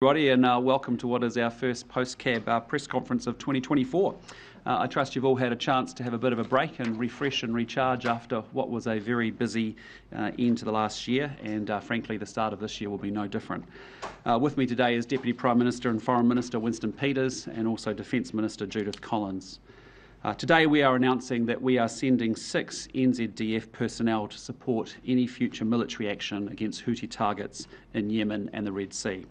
Everybody, and welcome to what is our first post-cab press conference of 2024. I trust you've all had a chance to have a bit of a break and refresh and recharge after what was a very busy end to the last year, and frankly the start of this year will be no different. With me today is Deputy Prime Minister and Foreign Minister Winston Peters and also Defence Minister Judith Collins. Today we are announcing that we are sending 6 NZDF personnel to support any future military action against Houthi targets in Yemen and the Red Sea.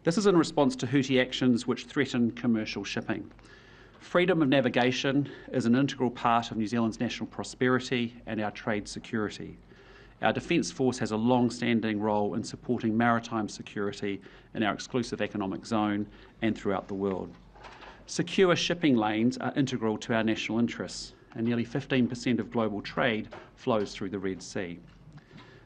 This is in response to Houthi actions which threaten commercial shipping. Freedom of navigation is an integral part of New Zealand's national prosperity and our trade security. Our Defence Force has a long-standing role in supporting maritime security in our exclusive economic zone and throughout the world. Secure shipping lanes are integral to our national interests, and nearly 15% of global trade flows through the Red Sea.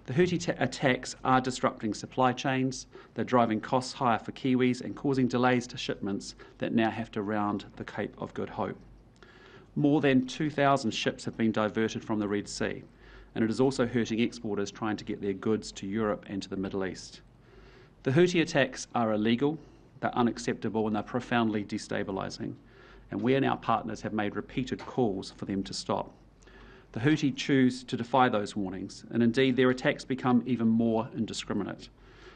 The Houthi attacks are disrupting supply chains, they're driving costs higher for Kiwis and causing delays to shipments that now have to round the Cape of Good Hope. More than 2,000 ships have been diverted from the Red Sea, and it is also hurting exporters trying to get their goods to Europe and to the Middle East. The Houthi attacks are illegal, they're unacceptable and they're profoundly destabilising, and we and our partners have made repeated calls for them to stop. The Houthi choose to defy those warnings, and indeed their attacks become even more indiscriminate.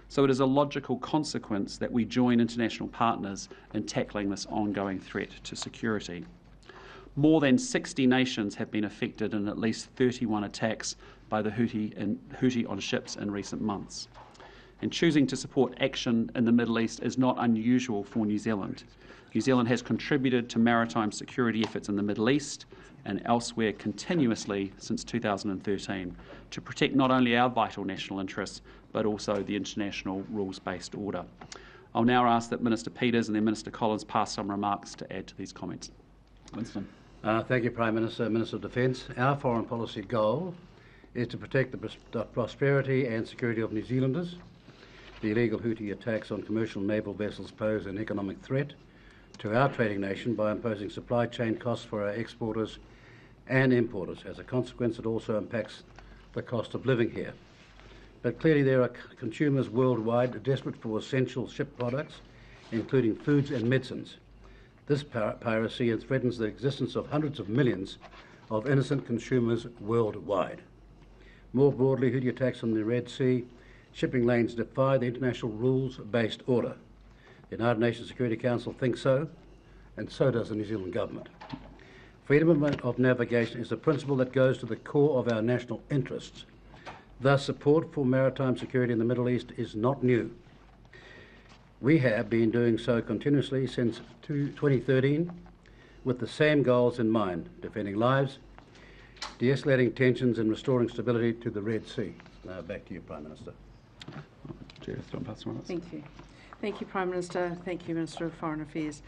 So it is a logical consequence that we join international partners in tackling this ongoing threat to security. More than 60 nations have been affected in at least 31 attacks by the Houthi on ships in recent months. And choosing to support action in the Middle East is not unusual for New Zealand. New Zealand has contributed to maritime security efforts in the Middle East and elsewhere continuously since 2013 to protect not only our vital national interests but also the international rules-based order. I'll now ask that Minister Peters and then Minister Collins pass some remarks to add to these comments. Winston. Thank you, Prime Minister, Minister of Defence. Our foreign policy goal is to protect the prosperity and security of New Zealanders. The illegal Houthi attacks on commercial naval vessels pose an economic threat to our trading nation by imposing supply chain costs for our exporters and importers. As a consequence, it also impacts the cost of living here. But clearly there are consumers worldwide desperate for essential ship products, including foods and medicines. This piracy threatens the existence of hundreds of millions of innocent consumers worldwide. More broadly, Houthi attacks on the Red Sea shipping lanes defy the international rules-based order. The United Nations Security Council thinks so, and so does the New Zealand Government. Freedom of navigation is a principle that goes to the core of our national interests. Thus, support for maritime security in the Middle East is not new. We have been doing so continuously since 2013 with the same goals in mind: defending lives, de-escalating tensions and restoring stability to the Red Sea. Now back to you, Prime Minister. Thank you. Thank you, Prime Minister. Thank you, Minister of Foreign Affairs.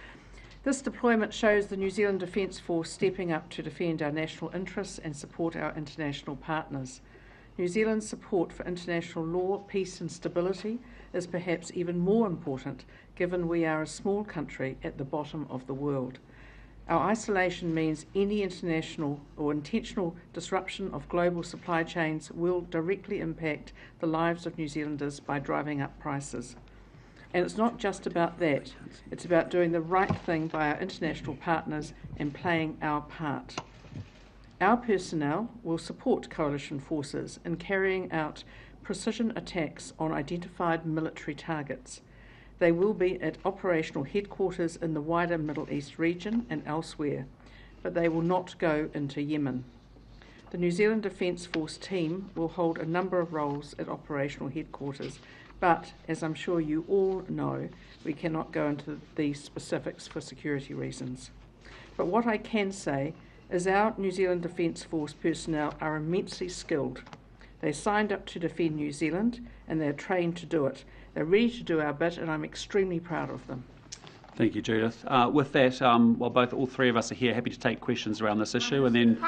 This deployment shows the New Zealand Defence Force stepping up to defend our national interests and support our international partners. New Zealand's support for international law, peace and stability is perhaps even more important given we are a small country at the bottom of the world. Our isolation means any international or intentional disruption of global supply chains will directly impact the lives of New Zealanders by driving up prices. And it's not just about that, it's about doing the right thing by our international partners and playing our part. Our personnel will support coalition forces in carrying out precision attacks on identified military targets. They will be at operational headquarters in the wider Middle East region and elsewhere, but they will not go into Yemen. The New Zealand Defence Force team will hold a number of roles at operational headquarters, but, as I'm sure you all know, we cannot go into these specifics for security reasons. But what I can say is our New Zealand Defence Force personnel are immensely skilled. They signed up to defend New Zealand and they're trained to do it. They're ready to do our bit and I'm extremely proud of them. Thank you, Judith. With that, while all three of us are here, happy to take questions around this issue, and then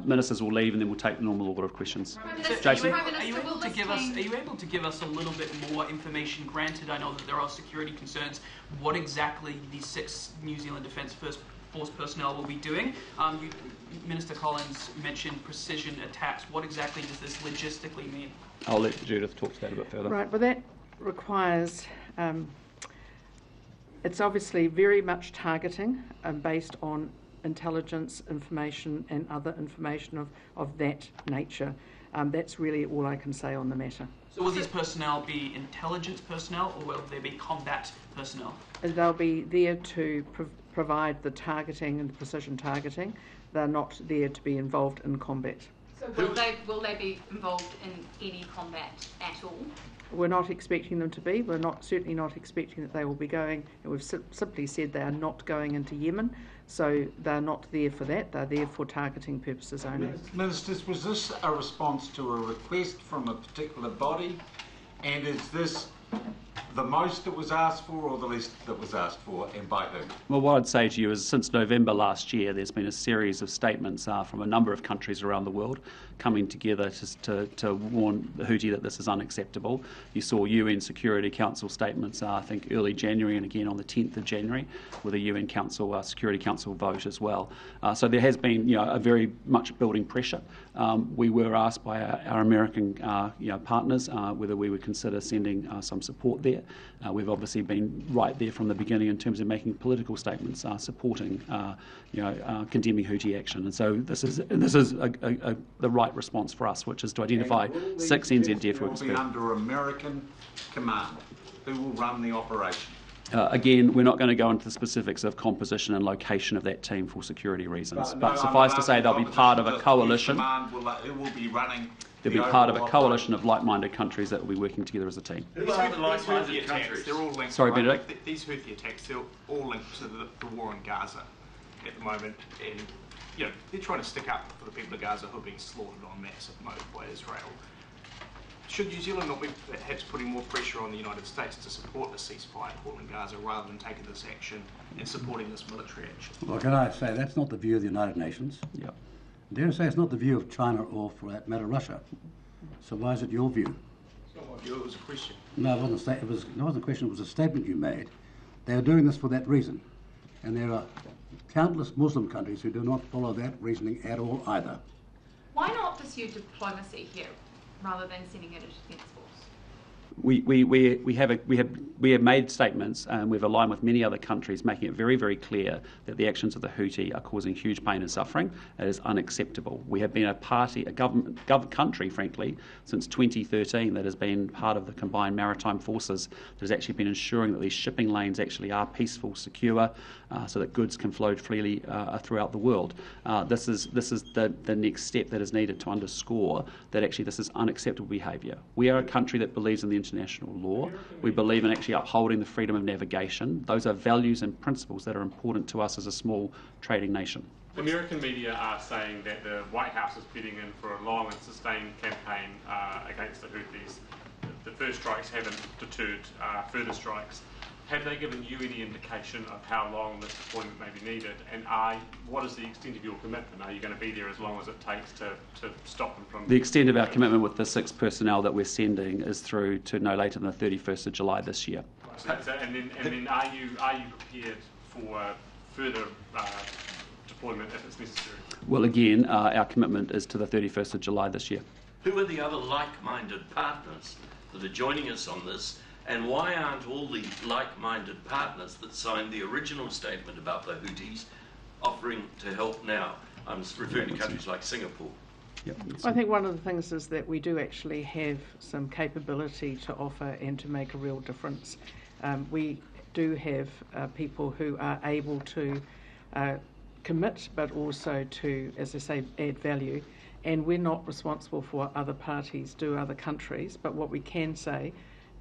ministers will leave, and then we'll take the normal order of questions. Jason, are you able to give us a little bit more information? Granted, I know that there are security concerns. What exactly these 6 New Zealand Defence Force personnel will be doing? Minister Collins mentioned precision attacks. What exactly does this logistically mean? I'll let Judith talk to that a bit further. Right. Well, that requires It's obviously very much targeting based on intelligence information and other information of that nature. That's really all I can say on the matter. So will these personnel be intelligence personnel, or will they be combat personnel? They'll be there to provide the targeting and the precision targeting. They're not there to be involved in combat. So will they be involved in any combat at all? We're not expecting them to be. We're certainly not expecting that they will be going, and we've simply said they are not going into Yemen, so they're not there for that. They're there for targeting purposes only. Ministers, was this a response to a request from a particular body, and is this the most that was asked for or the least that was asked for, and by whom? Well, what I'd say to you is since November last year, there's been a series of statements from a number of countries around the world coming together to warn the Houthi that this is unacceptable. You saw UN Security Council statements, I think, early January and again on the 10th of January with a UN Council, Security Council vote as well. So there has been, a very much building pressure. We were asked by our American, partners whether we would consider sending some support there. We've obviously been right there from the beginning in terms of making political statements supporting, condemning Houthi action. And so this is the right response for us, which is to identify 6 NZDF workers. Will be under American command. Who will run the operation? Again, we're not going to go into the specifics of composition and location of that team for security reasons. But suffice to say, they'll be part of a coalition. Who will be running? They'll be part of a coalition of like-minded countries that will be working together as a team. These like-minded countries, they're all linked. Sorry, Benedict? These Houthi attacks, they're all linked to the war in Gaza at the moment, and they're trying to stick up for the people of Gaza who are being slaughtered en masse at the moment by Israel. Should New Zealand not be perhaps putting more pressure on the United States to support the ceasefire in Gaza rather than taking this action and supporting this military action? Well, can I say that's not the view of the United Nations? Yep. Dare I say it's not the view of China or, for that matter, Russia. So why is it your view? It's not my view, it was a question. No, it wasn't a question, it was a statement you made. They are doing this for that reason. And there are countless Muslim countries who do not follow that reasoning at all either. Why not pursue diplomacy here rather than sending it a defence force? We have made statements, and we've aligned with many other countries, making it very, very clear that the actions of the Houthi are causing huge pain and suffering. It is unacceptable. We have been a country, frankly, since 2013 that has been part of the combined maritime forces that has actually been ensuring that these shipping lanes actually are peaceful, secure, so that goods can flow freely throughout the world. This is the next step that is needed to underscore that actually this is unacceptable behaviour. We are a country that believes in the international law. We believe in actually upholding the freedom of navigation. Those are values and principles that are important to us as a small trading nation. The American media are saying that the White House is bidding in for a long and sustained campaign against the Houthis. The first strikes haven't deterred further strikes. Have they given you any indication of how long this deployment may be needed? And what is the extent of your commitment? Are you going to be there as long as it takes to stop them from... The extent of our commitment with the 6 personnel that we're sending is through to no later than the 31st of July this year. And then are you prepared for further deployment if it's necessary? Well, again, our commitment is to the 31st of July this year. Who are the other like-minded partners that are joining us on this? And why aren't all the like-minded partners that signed the original statement about the Houthis offering to help now? I'm referring to countries like Singapore. Yep. I think one of the things is that we do actually have some capability to offer and to make a real difference. We do have people who are able to commit, but also to, as I say, add value. And we're not responsible for what other parties do, other countries, but what we can say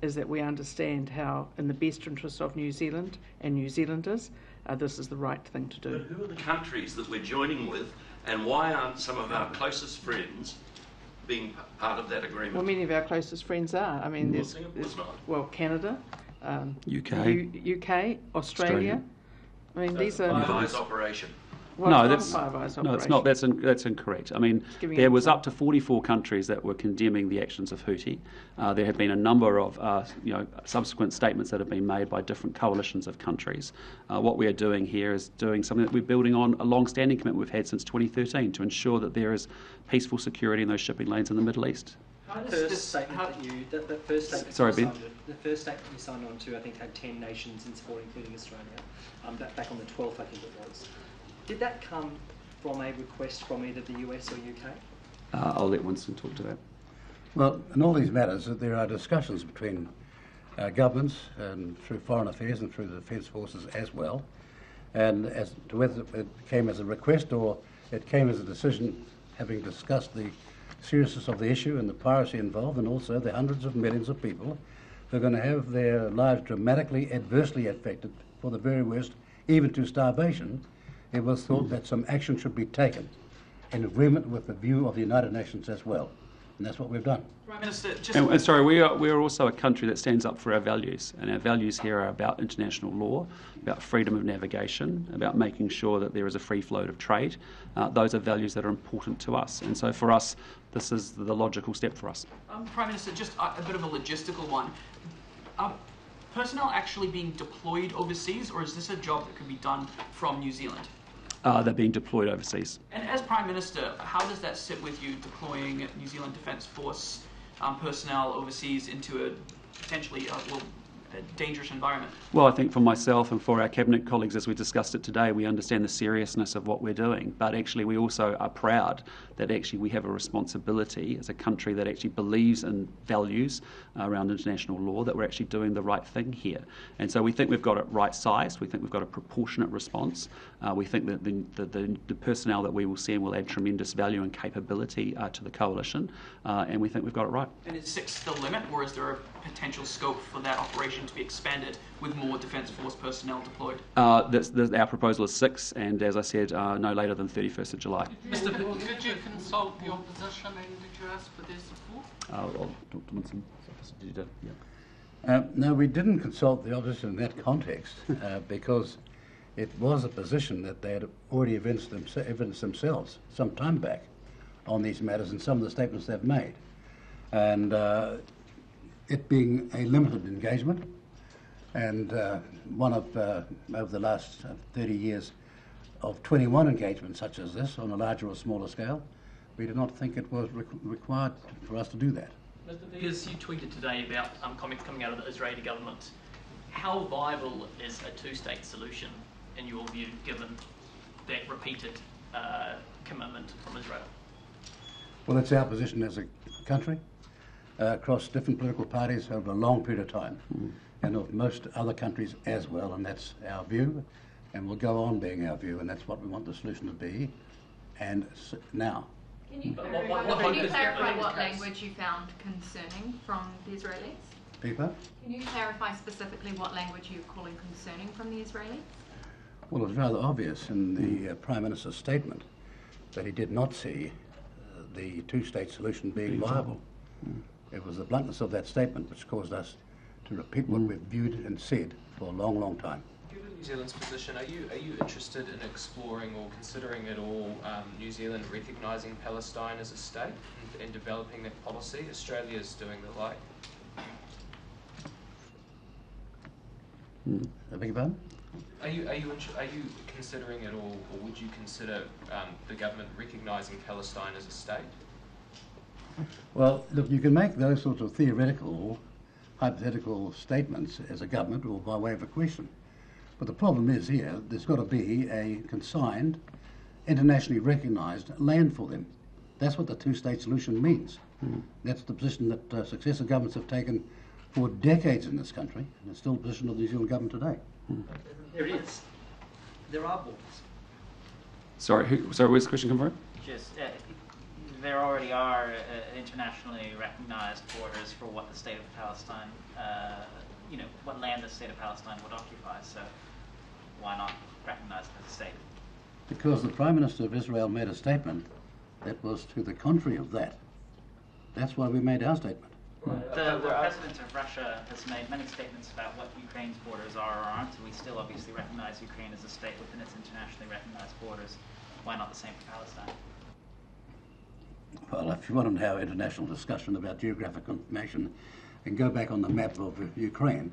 is that we understand how, in the best interest of New Zealand and New Zealanders, this is the right thing to do. But who are the countries that we're joining with, and why aren't some of our closest friends being part of that agreement? Well, many of our closest friends are. I mean, there's Canada, UK, Australia. I mean, these are... Five Eyes operation. Well, No, it's not a Five Eyes no, it's not. That's incorrect. I mean, there was up to 44 countries that were condemning the actions of Houthi. There have been a number of subsequent statements that have been made by different coalitions of countries. What we are doing here is doing something that we're building on a long-standing commitment we've had since 2013 to ensure that there is peaceful security in those shipping lanes in the Middle East. First statement that you, that first statement. Sorry, you Ben. signed, the first statement you signed on to, I think, had 10 nations in support, including Australia. Back on the 12th, I think it was. Did that come from a request from either the US or UK? I'll let Winston talk to that. Well, in all these matters, there are discussions between governments and through Foreign Affairs and through the Defence Forces as well. And as to whether it came as a request or it came as a decision, having discussed the seriousness of the issue and the piracy involved, and also the hundreds of millions of people who are going to have their lives dramatically adversely affected, for the very worst, even to starvation, it was thought that some action should be taken in agreement with the view of the United Nations as well. And that's what we've done. Prime Minister, just... And sorry, we are also a country that stands up for our values, and our values here are about international law, about freedom of navigation, about making sure that there is a free flow of trade. Those are values that are important to us, and so for us, this is the logical step for us. Prime Minister, just a bit of a logistical one. Are personnel actually being deployed overseas, or is this a job that can be done from New Zealand? They're being deployed overseas. And as Prime Minister, how does that sit with you, deploying New Zealand Defence Force personnel overseas into a potentially a dangerous environment? Well, I think for myself and for our Cabinet colleagues, as we discussed it today, we understand the seriousness of what we're doing, but actually we also are proud that actually we have a responsibility as a country that actually believes in values around international law, that we're actually doing the right thing here. And so we think we've got it right sized, we think we've got a proportionate response, we think that the personnel that we will send will add tremendous value and capability to the coalition, and we think we've got it right. And is 6 the limit, or is there a potential scope for that operation to be expanded with more Defence Force personnel deployed? Our proposal is 6, and as I said, no later than 31st of July. Did you consult the opposition and did you ask for their support? I'll talk to Winston. No, we didn't consult the opposition in that context because it was a position that they had already evidenced themselves some time back on these matters and some of the statements they've made. And it being a limited engagement and one of, over the last 30 years, of 21 engagements such as this on a larger or smaller scale, we did not think it was required for us to do that. Mr. Vickers, you tweeted today about comments coming out of the Israeli government. How viable is a two-state solution, in your view, given that repeated commitment from Israel? Well, it's our position as a country across different political parties over a long period of time, and of most other countries as well, and that's our view, and will go on being our view, and that's what we want the solution to be, and now. Can you clarify what language you found concerning from the Israelis? Pipa? Can you clarify specifically what language you're calling concerning from the Israelis? Well, it was rather obvious in the Prime Minister's statement that he did not see the two-state solution being viable. It was the bluntness of that statement which caused us to repeat what we've viewed and said for a long, long time. Given New Zealand's position, are you interested in exploring or considering at all New Zealand recognising Palestine as a state and developing that policy? Australia is doing the like. I beg your pardon? Are you considering at all, or would you consider the government recognising Palestine as a state? Well, look, you can make those sorts of theoretical, hypothetical statements as a government or by way of a question. But the problem is here, there's got to be a consigned, internationally recognised land for them. That's what the two-state solution means. That's the position that successive governments have taken for decades in this country, and it's still the position of the New Zealand government today. There it is. There are borders. Sorry, where's the question come from? Just, there already are internationally recognized borders for what the state of Palestine, what land the state of Palestine would occupy, so why not recognize it as a state? Because the Prime Minister of Israel made a statement that was to the contrary of that. That's why we made our statement. The President of Russia has made many statements about what Ukraine's borders are or aren't, and we still obviously recognize Ukraine as a state within its internationally recognized borders. Why not the same for Palestine? Well, if you want to have international discussion about geographical information and go back on the map of Ukraine,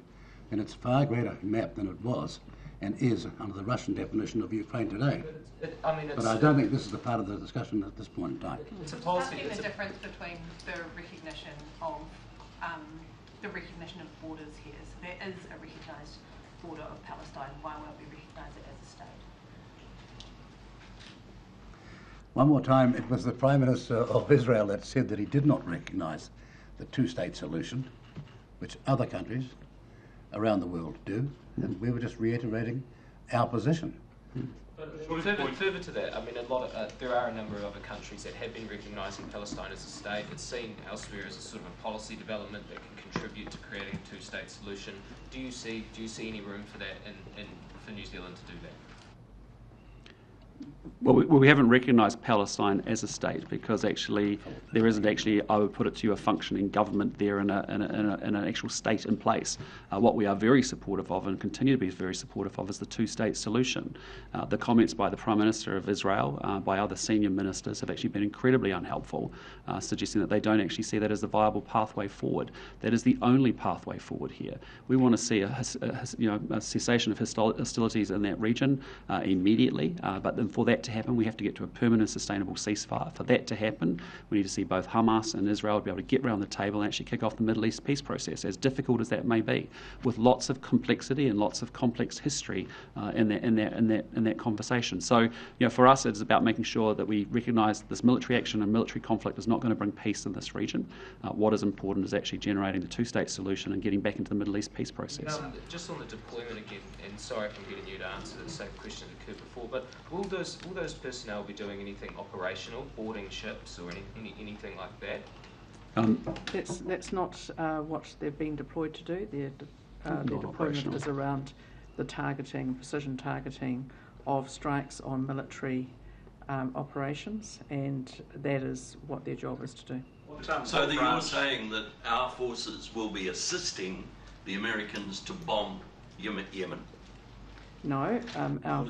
and it's a far greater map than it was, and is under the Russian definition of Ukraine today. But I don't think this is a part of the discussion at this point in time. It's a policy. The difference between the recognition of borders here. So there is a recognised border of Palestine. Why won't we recognise it as a state? One more time, it was the Prime Minister of Israel that said that he did not recognise the two-state solution, which other countries around the world do, and we were just reiterating our position. But further to that, I mean, there are a number of other countries that have been recognising Palestine as a state. It's seen elsewhere as a sort of a policy development that can contribute to creating a two-state solution. Do you see any room for that for New Zealand to do that? Well, we haven't recognised Palestine as a state because actually there isn't actually, I would put it to you, a functioning government there and an actual state in place. What we are very supportive of and continue to be very supportive of is the two-state solution. The comments by the Prime Minister of Israel, by other senior ministers, have actually been incredibly unhelpful, suggesting that they don't actually see that as a viable pathway forward. That is the only pathway forward here. We want to see a cessation of hostilities in that region immediately, but then for that to happen, we have to get to a permanent, sustainable ceasefire. For that to happen, we need to see both Hamas and Israel be able to get around the table and actually kick off the Middle East peace process, as difficult as that may be, with lots of complexity and lots of complex history in that conversation. So, for us, it's about making sure that we recognise this military action and military conflict is not going to bring peace in this region. What is important is actually generating the two-state solution and getting back into the Middle East peace process. Just on the deployment again, and sorry if I'm getting you to answer the same question that occurred before, but will those personnel be doing anything operational, boarding ships or anything like that? That's not what they've been deployed to do. Their deployment is around the precision targeting of strikes on military operations, and that is what their job is to do. So you're saying that our forces will be assisting the Americans to bomb Yemen? No, our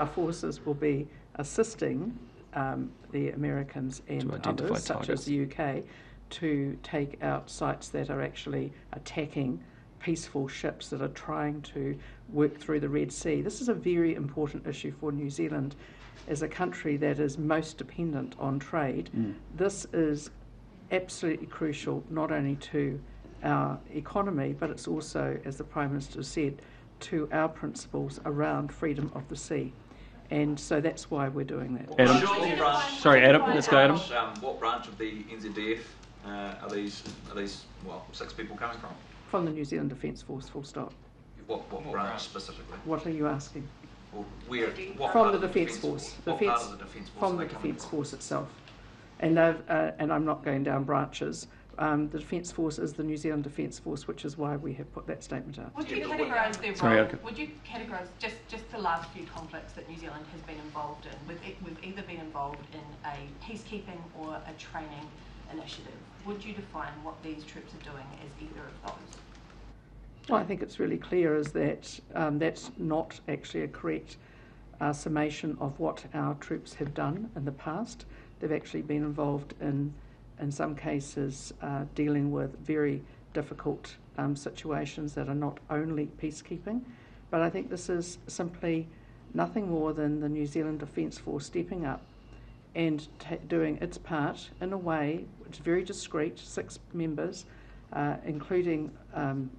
forces will be assisting the Americans and others, such as the UK, to take out sites that are actually attacking peaceful ships that are trying to work through the Red Sea. This is a very important issue for New Zealand as a country that is most dependent on trade. This is absolutely crucial not only to our economy, but it's also, as the Prime Minister said, to our principles around freedom of the sea. And so that's why we're doing that. Adam? Sorry, Adam. Let's go, Adam. What branch of the NZDF are these 6 people coming from? From the New Zealand Defence Force, full stop. What branch specifically? What are you asking? Well, where? From the Defence Force. What part of the Defence Force? From the Defence Force itself. And I'm not going down branches. The Defence Force is the New Zealand Defence Force, which is why we have put that statement out. Would you categorise their role? Would you categorise just the last few conflicts that New Zealand has been involved in? We've either been involved in a peacekeeping or a training initiative. Would you define what these troops are doing as either of those? Well, I think it's really clear is that that's not actually a correct summation of what our troops have done in the past. They've actually been involved in some cases, dealing with very difficult situations that are not only peacekeeping. But I think this is simply nothing more than the New Zealand Defence Force stepping up and doing its part in a way which is very discreet, 6 members, including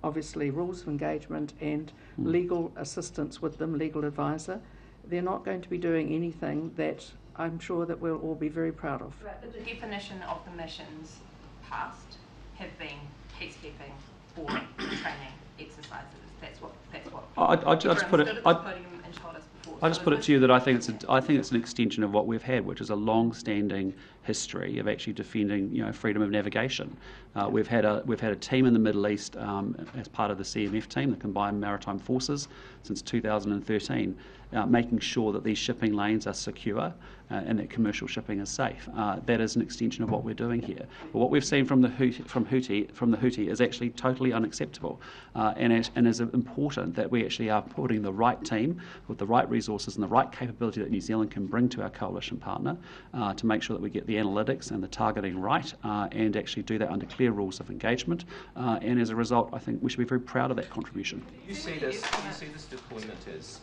obviously rules of engagement and legal assistance with them, legal advisor. They're not going to be doing anything that I'm sure that we'll all be very proud of. Right, but the definition of the missions past have been peacekeeping or training exercises. That's what. I just put it. I just put it to you that I think it's an extension of what we've had, which is a long-standing history of actually defending, freedom of navigation. We've had a team in the Middle East as part of the CMF team, the Combined Maritime Forces, since 2013, making sure that these shipping lanes are secure and that commercial shipping is safe. That is an extension of what we're doing here. But what we've seen from the Houthi is actually totally unacceptable, and is important that we actually are putting the right team with the right resources and the right capability that New Zealand can bring to our coalition partner to make sure that we get the analytics and the targeting right, and actually do that under clear rules of engagement. And as a result, I think we should be very proud of that contribution. You see this deployment as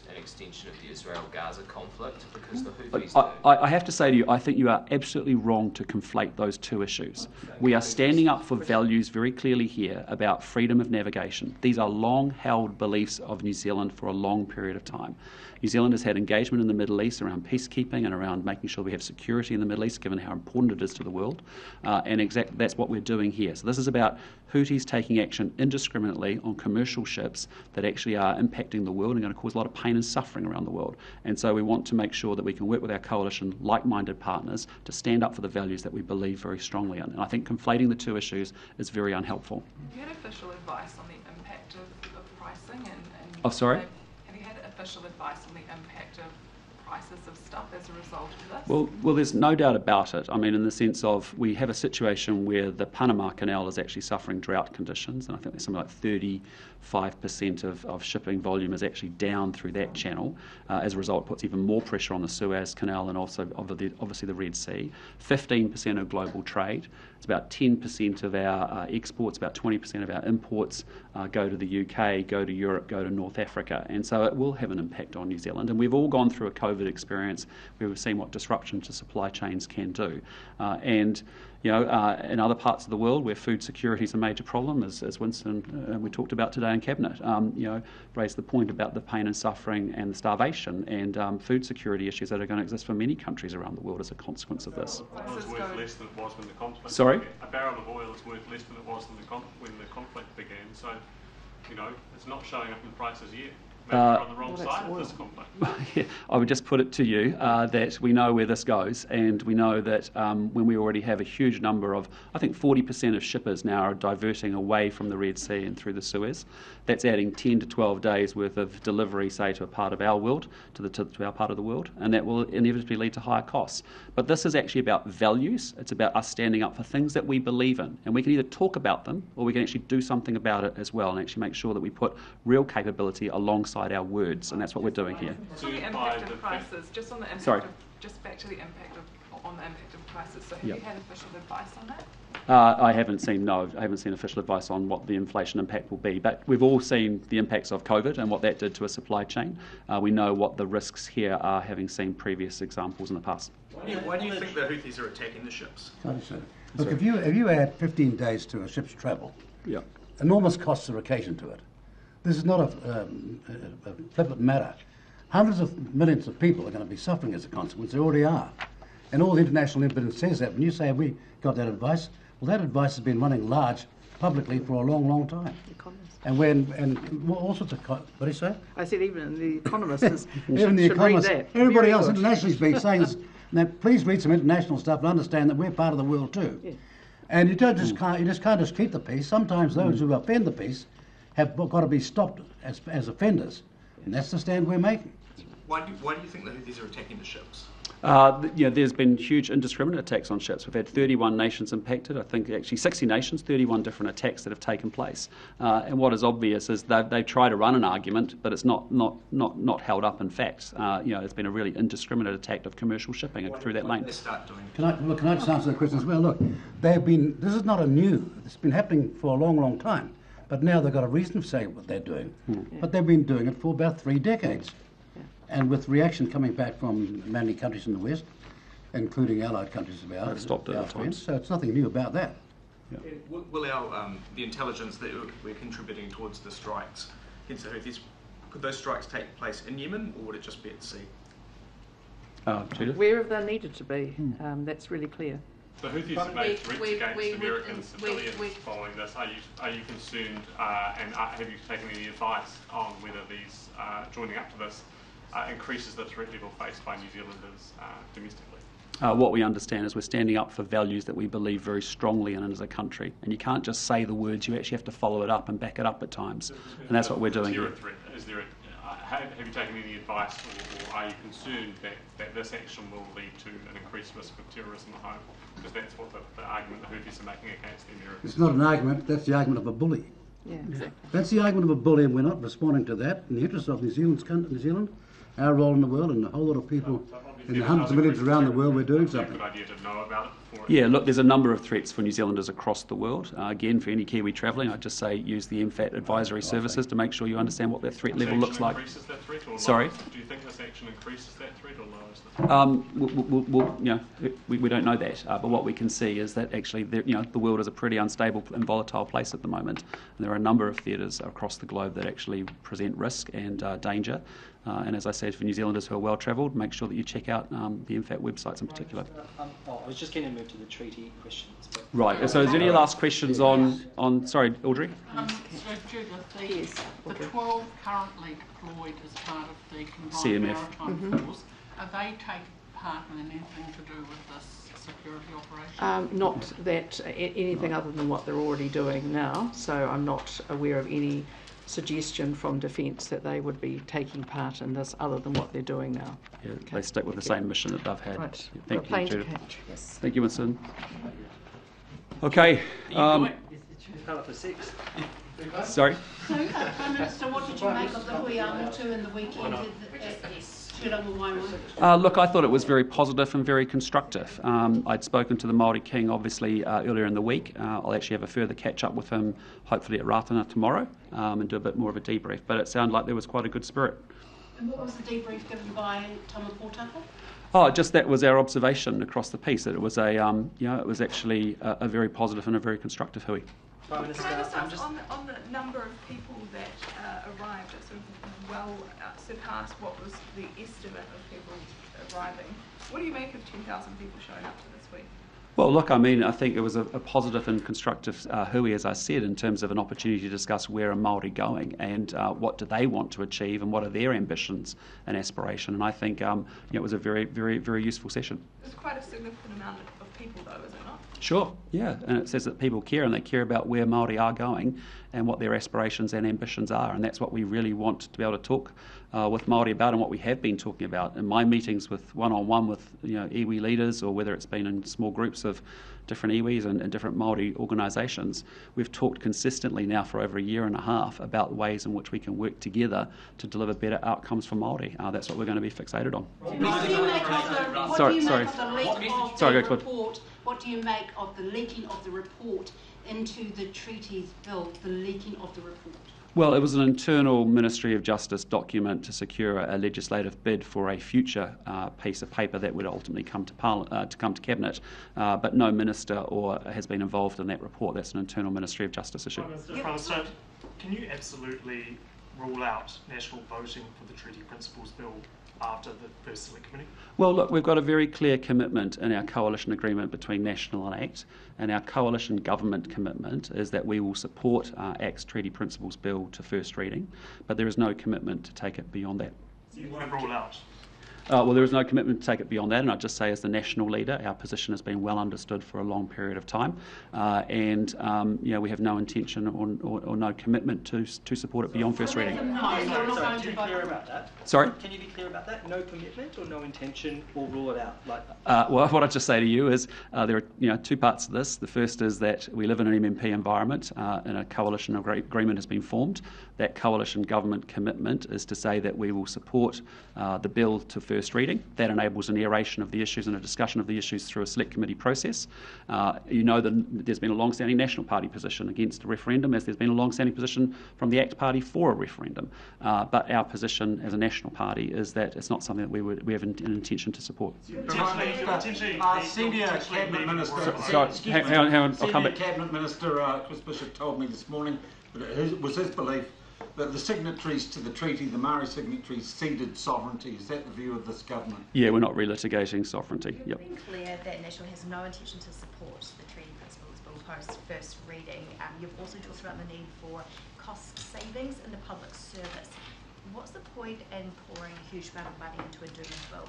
an extension of the Israel-Gaza conflict, because the Houthis I have to say to you, I think you are absolutely wrong to conflate those two issues. We are standing up for values very clearly here about freedom of navigation. These are long-held beliefs of New Zealand for a long period of time. New Zealand has had engagement in the Middle East around peacekeeping and around making sure we have security in the Middle East, given how important it is to the world. And exactly that's what we're doing here. So this is about Houthis taking action indiscriminately on commercial ships that actually are impacting the world and going to cause a lot of pain and suffering around the world. And so we want to make sure that we can work with our coalition, like-minded partners, to stand up for the values that we believe very strongly in. And I think conflating the two issues is very unhelpful. Have you had official advice on the impact of pricing? Oh, sorry? Have you had official advice on the impact of prices of stuff as a result of this? Well, there's no doubt about it. I mean, in the sense of we have a situation where the Panama Canal is actually suffering drought conditions, and I think there's something like 35% of shipping volume is actually down through that channel. As a result, it puts even more pressure on the Suez Canal and also obviously the Red Sea. 15% of global trade. It's about 10% of our exports, about 20% of our imports go to the UK, go to Europe, go to North Africa. And so it will have an impact on New Zealand. And we've all gone through a COVID experience where we've seen what disruption to supply chains can do. And in other parts of the world where food security is a major problem, as Winston we talked about today in Cabinet, raised the point about the pain and suffering and the starvation and food security issues that are going to exist for many countries around the world as a consequence of this. Oil is worth less than it was when the conflict Sorry? began. A barrel of oil is worth less than it was when the conflict began. So, it's not showing up in prices yet. Maybe we're on the wrong side of this conflict. Yeah, I would just put it to you that we know where this goes, and we know that when we already have a huge number of, I think 40% of shippers now are diverting away from the Red Sea and through the Suez. That's adding 10 to 12 days worth of delivery, say, to a part of our world, to our part of the world, and that will inevitably lead to higher costs. But this is actually about values. It's about us standing up for things that we believe in, and we can either talk about them or we can actually do something about it as well, and actually make sure that we put real capability alongside our words, and that's what we're doing here. Just on the impact of prices, just on the impact Sorry. just back to the impact on the impact of prices. So have Yep. you had official advice on that? I haven't seen official advice on what the inflation impact will be, but we've all seen the impacts of COVID and what that did to a supply chain. We know what the risks here are, having seen previous examples in the past. Why do you think the Houthis are attacking the ships? Look, if you add 15 days to a ship's travel, yeah, enormous costs are occasioned to it. This is not a flippant matter. Hundreds of millions of people are going to be suffering as a consequence. They already are. And all the international evidence says that. When you say we got that advice, well, that advice has been running large publicly for a long, long time. And all sorts of... What do you say? I said even The Economist is, even The should read Economist. that. Everybody Very else good. internationally has been saying this. Now, please read some international stuff and understand that we're part of the world too. Yeah. And you can't just keep the peace. Sometimes those who offend the peace have got to be stopped as offenders. And that's the stand we're making. Why do you think the Houthis are attacking the ships? There's been huge indiscriminate attacks on ships. We've had 31 nations impacted. I think actually 60 nations, 31 different attacks that have taken place. And what is obvious is that they try to run an argument, but it's not held up in fact. It's been a really indiscriminate attack of commercial shipping through that lane. Can I just answer the question as well? Look, this is not a new. It's been happening for a long, long time. But now they've got a reason for saying what they're doing. Yeah. But they've been doing it for about 3 decades. And with reaction coming back from many countries in the West, including allied countries of ours, stopped it at times. So it's nothing new about that. Yeah. Will the intelligence that we're contributing towards the strikes against the Houthis, could those strikes take place in Yemen, or would it just be at sea? Judith? Wherever they're needed to be, that's really clear. The Houthis have made threats against American civilians following this. Are you concerned, and have you taken any advice on whether these joining up to this increases the threat level faced by New Zealanders domestically? What we understand is we're standing up for values that we believe very strongly in as a country, and you can't just say the words, you actually have to follow it up and back it up at times, and that's what we're doing here. Have you taken any advice, or are you concerned that this action will lead to an increased risk of terrorism at home? Because that's what the argument the Houthis are making against the Americans. It's not an argument, that's the argument of a bully. Yeah, exactly. That's the argument of a bully, and we're not responding to that. In the interest of New Zealand, our role in the world, and a whole lot of people in the hundreds of millions around the world, we're doing something. Good idea to know about it before. Yeah, look, there's a number of threats for New Zealanders across the world. Again, for any Kiwi travelling, I'd just say use the MFAT advisory services to make sure you understand what that threat level looks like. Increases that threat or Sorry? lowers? Do you think this action increases that threat or lowers the threat? We don't know that, but what we can see is that actually the world is a pretty unstable and volatile place at the moment. And there are a number of theatres across the globe that actually present risk and danger. And as I said, for New Zealanders who are well travelled, make sure that you check out the MFAT websites in particular. I was just going to move to the treaty questions. Right, so is there any last questions on sorry, Audrey? So Judith, the 12 currently deployed as part of the Combined CMF. Maritime Force, are they taking part in anything to do with this security operation? Not that anything other than what they're already doing now, so I'm not aware of any suggestion from Defence that they would be taking part in this other than what they're doing now. Yeah, they stick with the same mission that they've had. Right. Thank you, Judith. Yes. Thank you, Winston. Okay. For 6. Sorry? So, Prime Minister, what did you make of the Hui Amotu in the weekend at Tūrango? Look, I thought it was very positive and very constructive. I'd spoken to the Māori King, obviously, earlier in the week. I'll actually have a further catch-up with him, hopefully at Ratana tomorrow, and do a bit more of a debrief. But it sounded like there was quite a good spirit. And what was the debrief given by Tama Pōtaka? Oh, just that was our observation across the piece, that it was it was actually a very positive and a very constructive hui. Can I just ask, on the number of people that arrived, it sort of well surpassed what was the estimate of people arriving. What do you make of 10,000 people showing up to this week? Well, look, I mean, I think it was a positive and constructive hui, as I said, in terms of an opportunity to discuss where are Māori going and what do they want to achieve and what are their ambitions and aspiration. And I think it was a very, very, very useful session. It's quite a significant amount of people, though, is it not? Sure, yeah, and it says that people care and they care about where Māori are going and what their aspirations and ambitions are, and that's what we really want to be able to talk with Māori about and what we have been talking about. In my meetings with one-on-one with iwi leaders, or whether it's been in small groups of different iwis and different Māori organisations, we've talked consistently now for over a year and a half about ways in which we can work together to deliver better outcomes for Māori. That's what we're going to be fixated on. What do you make of the leaking of the report into the treaties bill, the leaking of the report? Well, it was an internal Ministry of Justice document to secure a legislative bid for a future piece of paper that would ultimately come to Cabinet, but no minister has been involved in that report. That's an internal Ministry of Justice issue. Prime Minister, can you absolutely rule out national voting for the Treaty Principles Bill after the first Select Committee? Well, look, we've got a very clear commitment in our coalition agreement between National and ACT, and our coalition government commitment is that we will support ACT's Treaty Principles Bill to first reading, but there is no commitment to take it beyond that. You won't rule out? Well, there is no commitment to take it beyond that, and I'd just say as the national leader, our position has been well understood for a long period of time, and we have no intention or no commitment to support it beyond first reading. Sorry, can you be clear about that? Sorry? Can you be clear about that? No commitment or no intention, or rule it out? Well, what I'd just say to you is there are two parts to this. The first is that we live in an MMP environment and a coalition agreement has been formed. That coalition government commitment is to say that we will support the bill to first reading. That enables an aeration of the issues and a discussion of the issues through a select committee process. You know that there's been a long-standing National Party position against a referendum, as there's been a long-standing position from the ACT Party for a referendum. But our position as a national party is that it's not something that we have an intention to support. Senior Cabinet Minister, hang on, I'll come back. Cabinet Minister Chris Bishop told me this morning that it was his belief that the signatories to the treaty, the Māori signatories, ceded sovereignty. Is that the view of this government? Yeah, we're not relitigating sovereignty. You've been clear that National has no intention to support the Treaty Principles Bill post first reading. You've also talked about the need for cost savings in the public service. What's the point in pouring a huge amount of money into a doomed bill?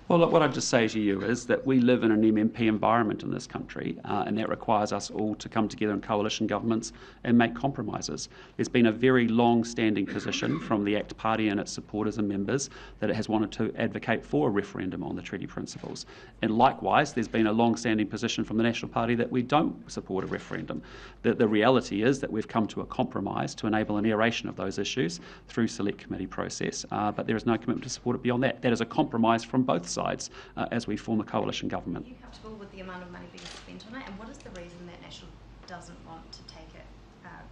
Well, look, what I'd just say to you is that we live in an MMP environment in this country, and that requires us all to come together in coalition governments and make compromises. There's been a very long-standing position from the ACT Party and its supporters and members that it has wanted to advocate for a referendum on the treaty principles. And likewise, there's been a long-standing position from the National Party that we don't support a referendum. The reality is that we've come to a compromise to enable an aeration of those issues through select committee process, but there is no commitment to support it beyond that. That is a compromise from both sides as we form a coalition government. Are you comfortable with the amount of money being spent on it, and what is the reason that National doesn't want to take it,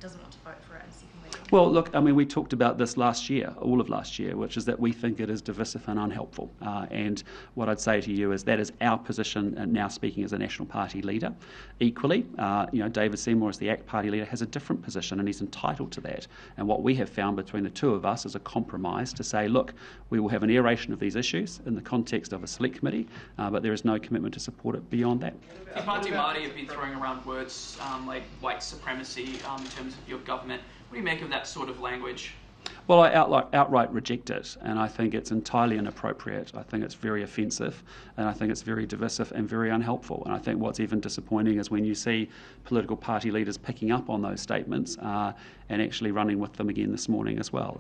doesn't want to vote for it in second reading? Well, look, I mean, we talked about this last year, all of last year, which is that we think it is divisive and unhelpful. And what I'd say to you is that is our position, now speaking as a National Party leader. Equally, David Seymour, as the ACT Party leader, has a different position, and he's entitled to that. And what we have found between the two of us is a compromise to say, look, we will have an aeration of these issues in the context of a select committee, but there is no commitment to support it beyond that. Te Pāti Māori have been throwing around words like white supremacy in terms of your government. What do you make of that sort of language? Well, I outright reject it, and I think it's entirely inappropriate. I think it's very offensive, and I think it's very divisive and very unhelpful. And I think what's even disappointing is when you see political party leaders picking up on those statements and actually running with them again this morning as well.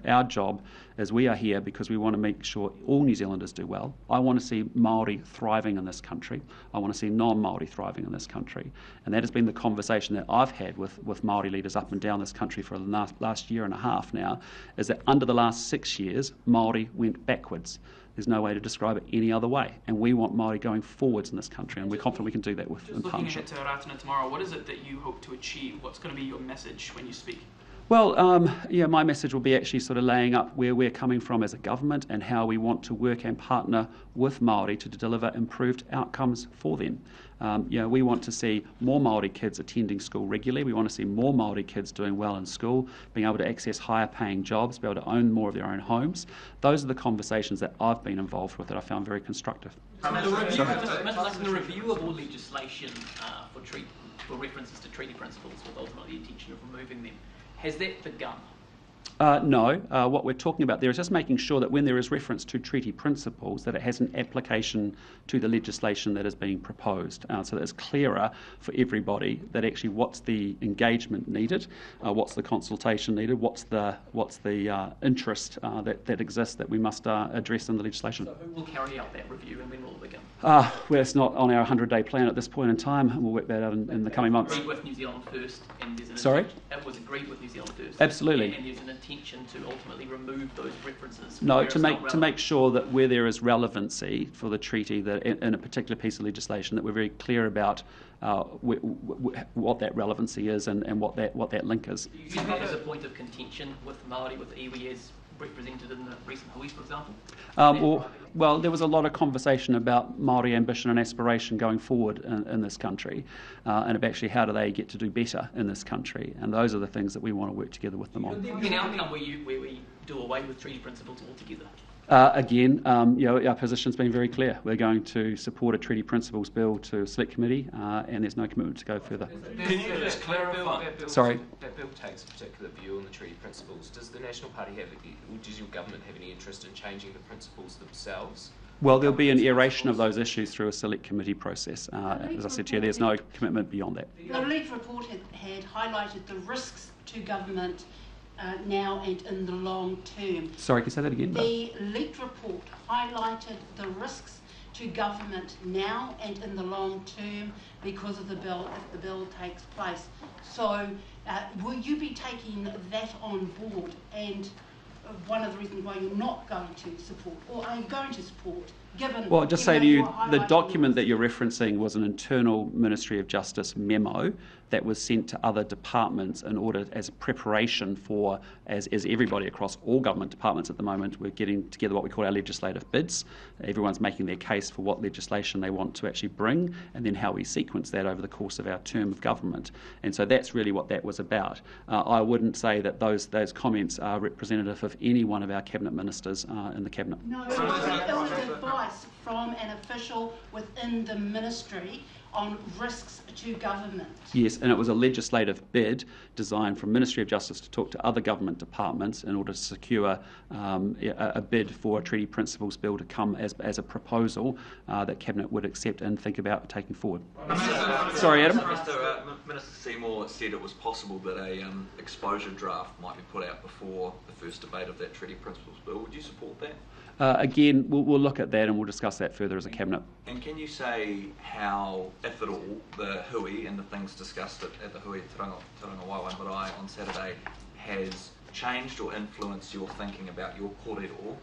Our job is we are here because we want to make sure all New Zealanders do well. I want to see Māori thriving in this country. I want to see non-Māori thriving in this country. And that has been the conversation that I've had with Māori leaders up and down this country for the last year and a half now, is that under the last 6 years, Māori went backwards. There's no way to describe it any other way. And we want Māori going forwards in this country, and we're confident we can do that with in partnership. Just looking ahead to Ratana tomorrow, what is it that you hope to achieve? What's going to be your message when you speak? Well, my message will be actually sort of laying up where we're coming from as a government and how we want to work and partner with Māori to deliver improved outcomes for them. We want to see more Māori kids attending school regularly. We want to see more Māori kids doing well in school, being able to access higher paying jobs, be able to own more of their own homes. Those are the conversations that I've been involved with that I found very constructive. The review of all legislation for references to treaty principles with ultimately the intention of removing them, has that begun? No. What we're talking about there is just making sure that when there is reference to treaty principles, that it has an application to the legislation that is being proposed, so that it's clearer for everybody that actually what's the engagement needed, what's the consultation needed, what's the interest that exists that we must address in the legislation. So who will carry out that review and when will it begin? Well, it's not on our 100-day plan at this point in time, and we'll work that out in the coming months. Agreed with New Zealand first, and there's an Sorry? It was agreed with New Zealand first. Absolutely. And there's an intention to ultimately remove those references. No, to make sure that where there is relevancy for the treaty, that in a particular piece of legislation, that we're very clear about what that relevancy is and what that link is. Do you see that as a point of contention with Māori, with iwi as represented in the recent hui, for example? Well, there was a lot of conversation about Māori ambition and aspiration going forward in this country, and about actually how do they get to do better in this country, and those are the things that we want to work together with them on. Could there be an outcome where we do away with treaty principles altogether? Again, our position's been very clear. We're going to support a treaty principles bill to select committee, and there's no commitment to go further. Can you just clarify? Sorry? That bill takes a particular view on the treaty principles. Does the National Party does your government have any interest in changing the principles themselves? Well, there'll be an aeration of those issues through a select committee process. As I said to you, there's no commitment beyond that. The lead report had highlighted the risks to government now and in the long term. Sorry, can you say that again? The leaked report highlighted the risks to government now and in the long term because of the bill, if the bill takes place. So will you be taking that on board, and one of the reasons why you're not going to support, or are you going to support, given... Well, I'll just say to you, the document that you're referencing was an internal Ministry of Justice memo that was sent to other departments in order, as preparation for, as everybody across all government departments at the moment, we're getting together what we call our legislative bids. Everyone's making their case for what legislation they want to actually bring, and then how we sequence that over the course of our term of government. And so that's really what that was about. I wouldn't say that those comments are representative of any one of our cabinet ministers in the cabinet. No, it was advice from an official within the ministry on risks to government. Yes, and it was a legislative bid designed from Ministry of Justice to talk to other government departments in order to secure a bid for a treaty principles bill to come as a proposal that Cabinet would accept and think about taking forward. Sorry, Adam? Minister Seymour said it was possible that a exposure draft might be put out before the first debate of that treaty principles bill. Would you support that? Again, we'll look at that and we'll discuss that further as a Cabinet. And can you say how, if at all, the hui and the things discussed at the hui Tauranga Waiwai Marae on Saturday has changed or influenced your thinking about your kōrero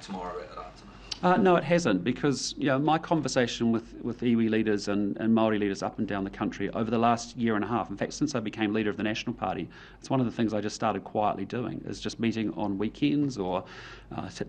tomorrow at Ratana? No, it hasn't, because my conversation with iwi leaders and Māori leaders up and down the country over the last year and a half, in fact since I became leader of the National Party, it's one of the things I just started quietly doing, is just meeting on weekends or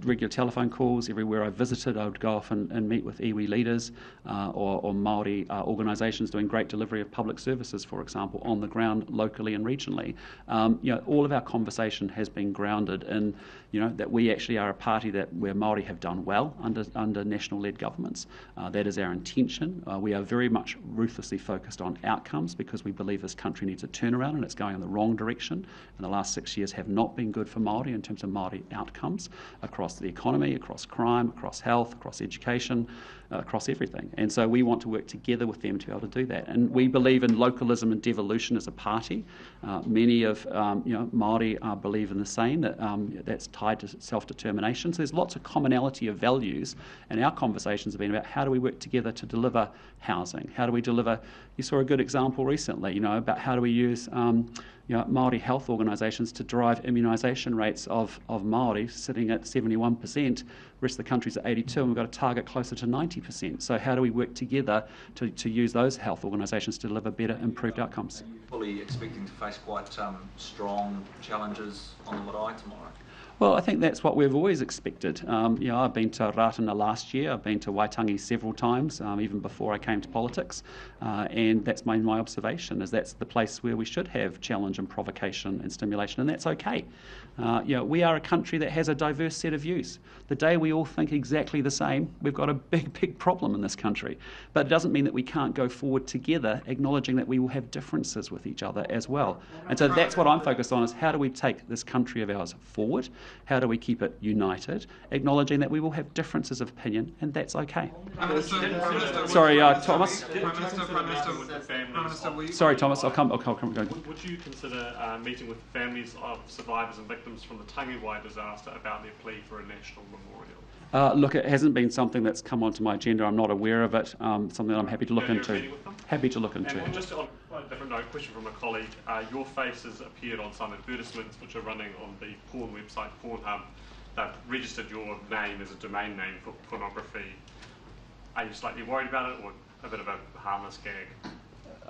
regular telephone calls. Everywhere I visited I would go off and meet with iwi leaders or Māori organisations doing great delivery of public services, for example, on the ground locally and regionally. All of our conversation has been grounded in that we actually are a party where Māori have done well under national-led governments. That is our intention. We are very much ruthlessly focused on outcomes because we believe this country needs a turnaround and it's going in the wrong direction. And the last 6 years have not been good for Māori in terms of Māori outcomes across the economy, across crime, across health, across education, across everything. And so we want to work together with them to be able to do that. And we believe in localism and devolution as a party. Many of Māori believe in the same, that's tied to self-determination. So there's lots of commonality of values, and our conversations have been about how do we work together to deliver housing? How do we deliver? You saw a good example recently, about how do we use Māori health organisations to drive immunisation rates of Māori sitting at 71%, the rest of the country's at 82%, and we've got a target closer to 90%. So how do we work together to use those health organisations to deliver better, improved outcomes? Are you fully expecting to face quite strong challenges on the marae tomorrow? Well, I think that's what we've always expected. I've been to Ratana last year, I've been to Waitangi several times, even before I came to politics, and that's my observation, is that's the place where we should have challenge and provocation and stimulation, and that's okay. We are a country that has a diverse set of views. The day we all think exactly the same, we've got a big, big problem in this country. But it doesn't mean that we can't go forward together, acknowledging that we will have differences with each other as well. And so that's what I'm focused on, is how do we take this country of ours forward? How do we keep it united, acknowledging that we will have differences of opinion, and that's okay. Sorry, Thomas. Sorry, Thomas. I'll come. Would you consider meeting with families of survivors and victims from the Tangiwai disaster about their plea for a national memorial? Look, it hasn't been something that's come onto my agenda. I'm not aware of it. Something that I'm happy to look into. Happy to look into. And just on a different note, question from a colleague. Your face has appeared on some advertisements which are running on the porn website Pornhub. They've registered your name as a domain name for pornography. Are you slightly worried about it, or a bit of a harmless gag?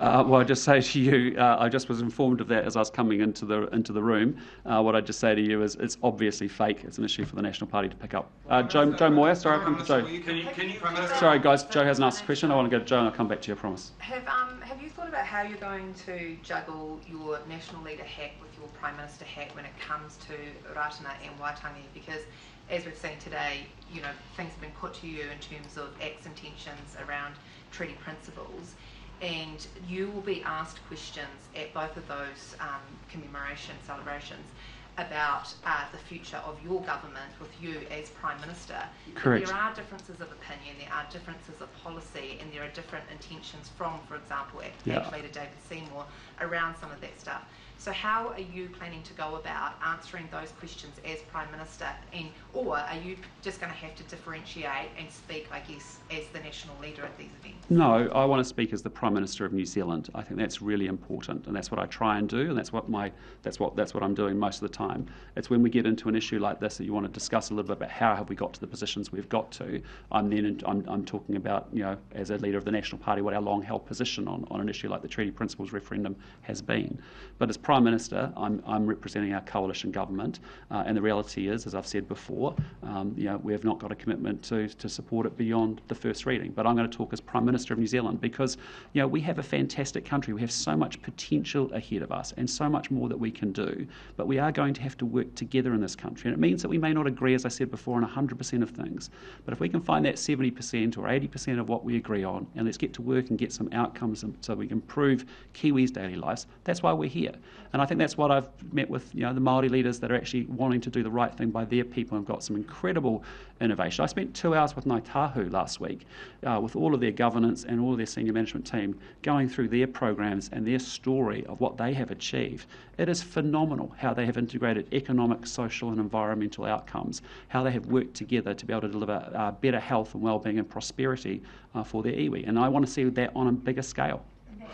Well, I just say to you, I just was informed of that as I was coming into the room. What I'd just say to you is it's obviously fake. It's an issue for the National Party to pick up. Joe Moyer, sorry, I'll come to Joe. Sorry, guys, Joe hasn't asked a question. I want to go to Joe and I'll come back to you, I promise. Have you thought about how you're going to juggle your national leader hat with your Prime Minister hat when it comes to Ratana and Waitangi? Because as we've seen today, things have been put to you in terms of acts and intentions around treaty principles. And you will be asked questions at both of those commemoration celebrations about the future of your government with you as Prime Minister. Correct. There are differences of opinion, there are differences of policy, and there are different intentions from, for example, Acting Leader David Seymour around some of that stuff. So how are you planning to go about answering those questions as Prime Minister, or are you just going to have to differentiate and speak, I guess, as the national leader at these events? No, I want to speak as the Prime Minister of New Zealand. I think that's really important, and that's what I try and do, and that's what I'm doing most of the time. It's when we get into an issue like this that you want to discuss a little bit about how have we got to the positions we've got to. I'm talking about, as a leader of the National Party, what our long-held position on an issue like the Treaty Principles referendum has been. But as Prime Minister, I'm representing our coalition government, and the reality is, as I've said before, we have not got a commitment to support it beyond the first reading. But I'm going to talk as Prime Minister of New Zealand because we have a fantastic country. We have so much potential ahead of us and so much more that we can do. But we are going to have to work together in this country. And it means that we may not agree, as I said before, on 100% of things. But if we can find that 70% or 80% of what we agree on, and let's get to work and get some outcomes so we can improve Kiwis' daily lives, that's why we're here. And I think that's what I've met with the Māori leaders that are actually wanting to do the right thing by their people and got some incredible innovation. I spent 2 hours with Ngāi Tahu last week with all of their governance and all of their senior management team going through their programs and their story of what they have achieved. It is phenomenal how they have integrated economic, social and environmental outcomes, how they have worked together to be able to deliver better health and well-being and prosperity for their iwi. And I want to see that on a bigger scale.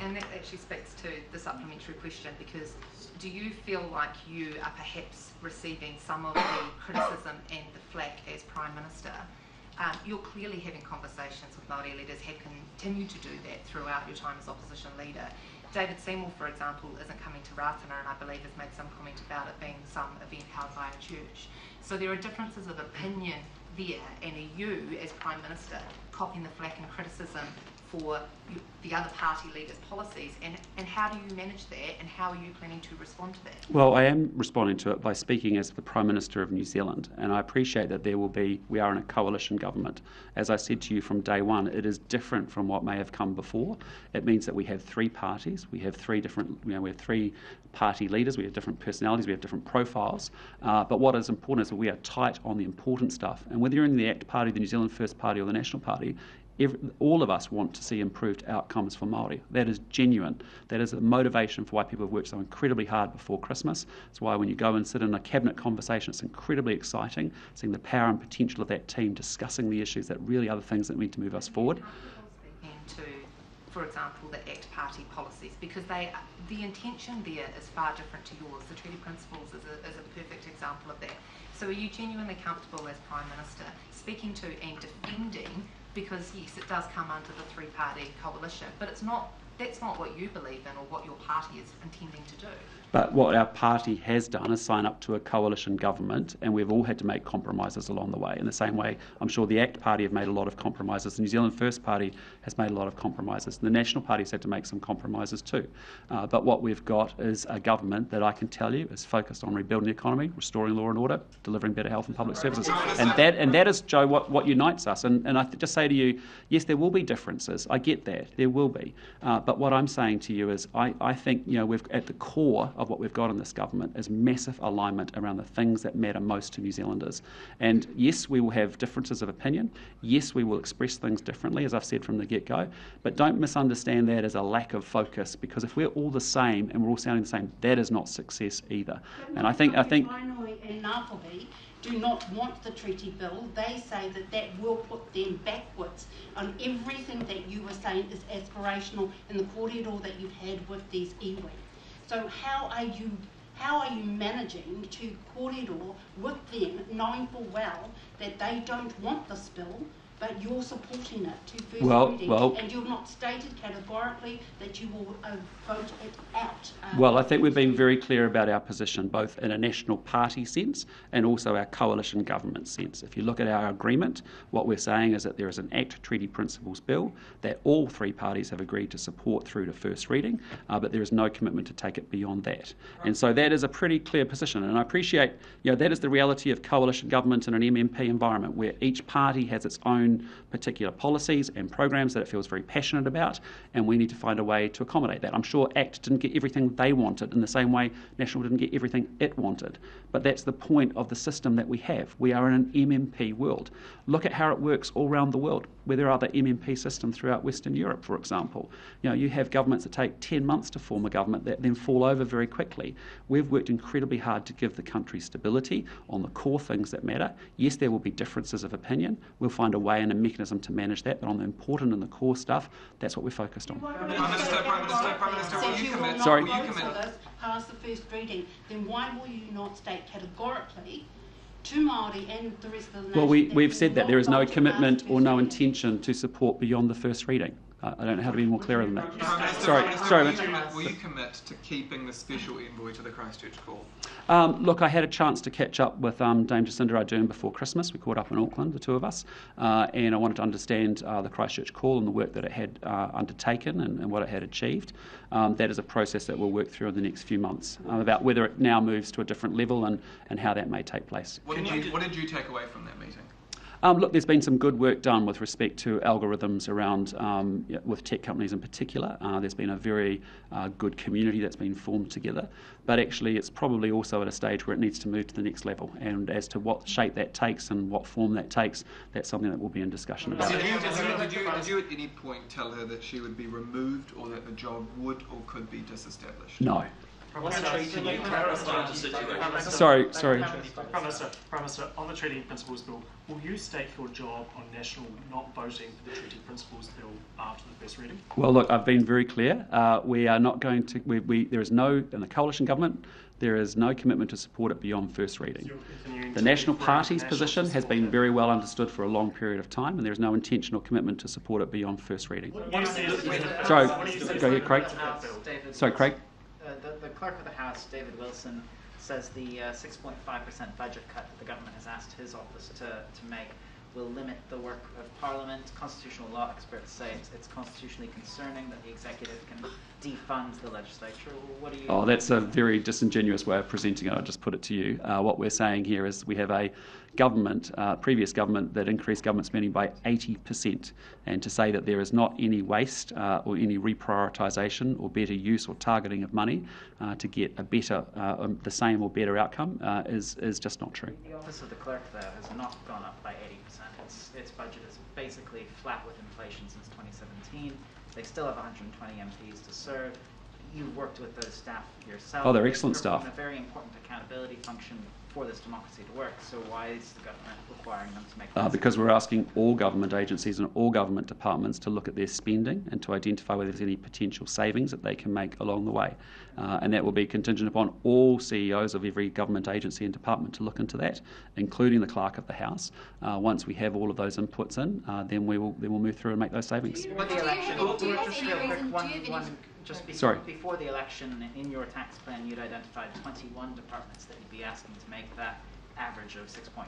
And that actually speaks to the supplementary question, because do you feel like you are perhaps receiving some of the criticism and the flack as Prime Minister? You're clearly having conversations with Māori leaders, have continued to do that throughout your time as opposition leader. David Seymour, for example, isn't coming to Ratana, and I believe has made some comment about it being some event held by a church. So there are differences of opinion there, and are you, as Prime Minister, copying the flack and criticism for the other party leaders' policies, and how do you manage that, and how are you planning to respond to that? Well, I am responding to it by speaking as the Prime Minister of New Zealand, and I appreciate that we are in a coalition government. As I said to you from day one, it is different from what may have come before. It means that we have three parties, we have three different, we have three party leaders, we have different personalities, we have different profiles, but what is important is that we are tight on the important stuff, and whether you're in the ACT Party, the New Zealand First Party or the National Party, all of us want to see improved outcomes for Māori. That is genuine. That is the motivation for why people have worked so incredibly hard before Christmas. It's why when you go and sit in a cabinet conversation, it's incredibly exciting, seeing the power and potential of that team discussing the issues that really are the things that need to move us forward. Speaking to, for example, the ACT Party policies, because the intention there is far different to yours. The Treaty Principles is a perfect example of that. So are you genuinely comfortable as Prime Minister speaking to and defending, because yes, it does come under the three-party coalition, but that's not what you believe in or what your party is intending to do? But what our party has done is sign up to a coalition government, and we've all had to make compromises along the way. In the same way, I'm sure the ACT Party have made a lot of compromises. The New Zealand First Party has made a lot of compromises. The National Party's had to make some compromises too. But what we've got is a government that I can tell you is focused on rebuilding the economy, restoring law and order, delivering better health and public services. And that is, Joe, what unites us. And I just say to you, yes, there will be differences. I get that. There will be. But what I'm saying to you is I think we've at the core of what we've got in this government is massive alignment around the things that matter most to New Zealanders. And yes, we will have differences of opinion. Yes, we will express things differently, as I've said from the get-go. But don't misunderstand that as a lack of focus, because if we're all the same and we're all sounding the same, that is not success either. And I think Wainui and Ngāpuhi do not want the treaty bill. They say that will put them backwards on everything that you were saying is aspirational in the corridor that you've had with these iwi. So how are you managing to corridor with them, knowing full well that they don't want this bill, but you're supporting it to first reading, and you've not stated categorically that you will vote it out? Well, I think we've been very clear about our position, both in a national party sense and also our coalition government sense. If you look at our agreement, what we're saying is that there is an ACT Treaty Principles bill that all three parties have agreed to support through to first reading, but there is no commitment to take it beyond that. And so that is a pretty clear position, and I appreciate that is the reality of coalition government in an MMP environment where each party has its own particular policies and programs that it feels very passionate about, and we need to find a way to accommodate that. I'm sure ACT didn't get everything they wanted in the same way National didn't get everything it wanted, but that's the point of the system that we have. We are in an MMP world. Look at how it works all around the world, where there are other MMP systems throughout Western Europe, for example. You have governments that take 10 months to form a government that then fall over very quickly. We've worked incredibly hard to give the country stability on the core things that matter. Yes, there will be differences of opinion. We'll find a way and a mechanism to manage that, but on the important and the core stuff, that's what we're focused on. Prime Minister, will you commit? Sorry. Will you commit past the first reading? Then why will you not state categorically to Māori and the rest of the nation? Well, we've said that there is no commitment or no intention to support beyond the first reading. I don't know how to be more clearer than that. Will you commit to keeping the special envoy to the Christchurch call? Look, I had a chance to catch up with Dame Jacinda Ardern before Christmas. We caught up in Auckland, the two of us, and I wanted to understand the Christchurch call and the work that it had undertaken and what it had achieved. That is a process that we'll work through in the next few months about whether it now moves to a different level and how that may take place. What did you take away from that meeting? Look, there's been some good work done with respect to algorithms around, with tech companies in particular. There's been a very good community that's been formed together, but actually it's probably also at a stage where it needs to move to the next level, and as to what shape that takes and what form that takes, that's something that will be in discussion about. Did you at any point tell her that she would be removed or that the job would or could be disestablished? No. Sorry. Prime Minister, on the Treaty Principles Bill, will you stake your job on National not voting for the Treaty Principles Bill after the first reading? Well, look, I've been very clear. We are not going to. There is no, in the coalition government, there is no commitment to support it beyond first reading. The National Party's position has been very well understood for a long period of time, and there is no intentional commitment to support it beyond first reading. Sorry, go ahead, Craig. Sorry, Craig. The Clerk of the House, David Wilson, says the 6.5% budget cut that the government has asked his office to make will limit the work of Parliament. Constitutional law experts say it's constitutionally concerning that the executive can defund the legislature. What do you... Oh, that's a very disingenuous way of presenting it. I'll just put it to you. What we're saying here is we have a government, previous government, that increased government spending by 80%. And to say that there is not any waste or any reprioritisation or better use or targeting of money to get a better, the same or better outcome is just not true. The Office of the Clerk, though, has not gone up by 80%. Its budget is basically flat with inflation since 2017. They still have 120 MPs to serve. You've worked with those staff yourself. Oh, they're excellent staff. A very important accountability function for this democracy to work. So why is the government requiring them to make because we're asking all government agencies and all government departments to look at their spending and to identify whether there's any potential savings that they can make along the way. And that will be contingent upon all CEOs of every government agency and department to look into that, including the Clerk of the House. Once we have all of those inputs in, then we'll move through and make those savings. With the election, before the election, in your tax plan, you'd identified 21 departments that you'd be asking to make that average of 6.5%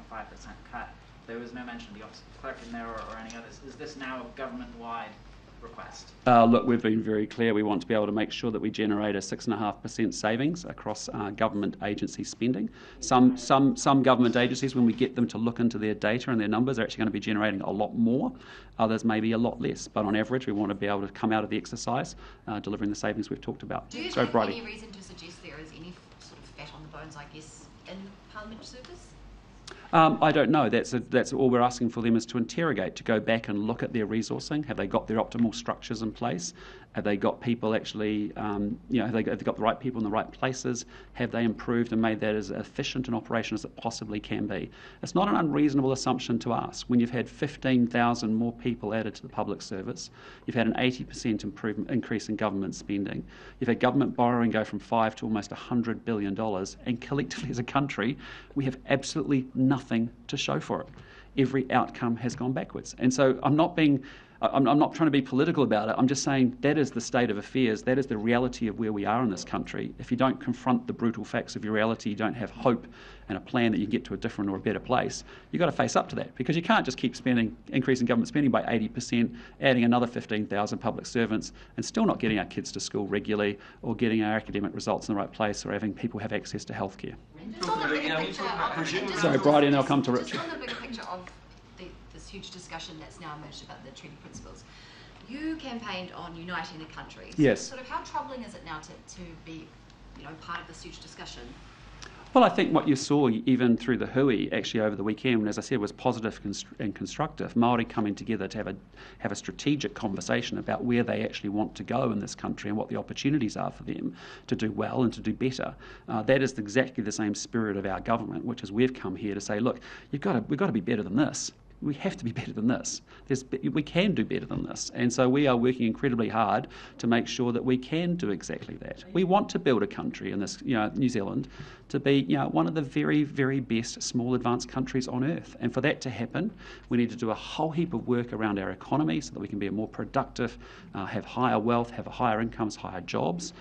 cut. There was no mention of the Office of the Clerk in there or any others. Is this now a government-wide request? Look, we've been very clear. We want to be able to make sure that we generate a 6.5% savings across government agency spending. Some government agencies, when we get them to look into their data and their numbers, are actually going to be generating a lot more. Others maybe a lot less. But on average, we want to be able to come out of the exercise delivering the savings we've talked about. Do you have any reason to suggest there is any sort of fat on the bones, I guess, in Parliamentary service? I don't know. That's all we're asking for them is to interrogate, to go back and look at their resourcing. Have they got their optimal structures in place? Have they got people actually, have they got the right people in the right places? Have they improved and made that as efficient an operation as it possibly can be? It's not an unreasonable assumption to ask. When you've had 15,000 more people added to the public service, you've had an 80% increase in government spending, you've had government borrowing go from $5 to almost $100 billion, and collectively as a country, we have absolutely nothing to show for it. Every outcome has gone backwards. And so I'm not trying to be political about it. I'm just saying that is the state of affairs. That is the reality of where we are in this country. If you don't confront the brutal facts of your reality, you don't have hope and a plan that you can get to a different or a better place, you've got to face up to that, because you can't just keep increasing government spending by 80%, adding another 15,000 public servants, and still not getting our kids to school regularly or getting our academic results in the right place or having people have access to healthcare. Sorry, Bridie, and I'll come to Richard. Just on the bigger picture of this huge discussion that's now emerged about the treaty principles, you campaigned on uniting the country. So yes. Sort of how troubling is it now to be, part of this huge discussion? Well, I think what you saw even through the hui actually over the weekend, as I said, was positive and constructive. Māori coming together to have a strategic conversation about where they actually want to go in this country and what the opportunities are for them to do well and to do better. That is exactly the same spirit of our government, which is we've come here to say, look, we've got to be better than this. We have to be better than this. We can do better than this. And so we are working incredibly hard to make sure that we can do exactly that. We want to build a country in this, New Zealand, to be, one of the very, very best small advanced countries on earth. And for that to happen, we need to do a whole heap of work around our economy so that we can be more productive, have higher wealth, have higher incomes, higher jobs.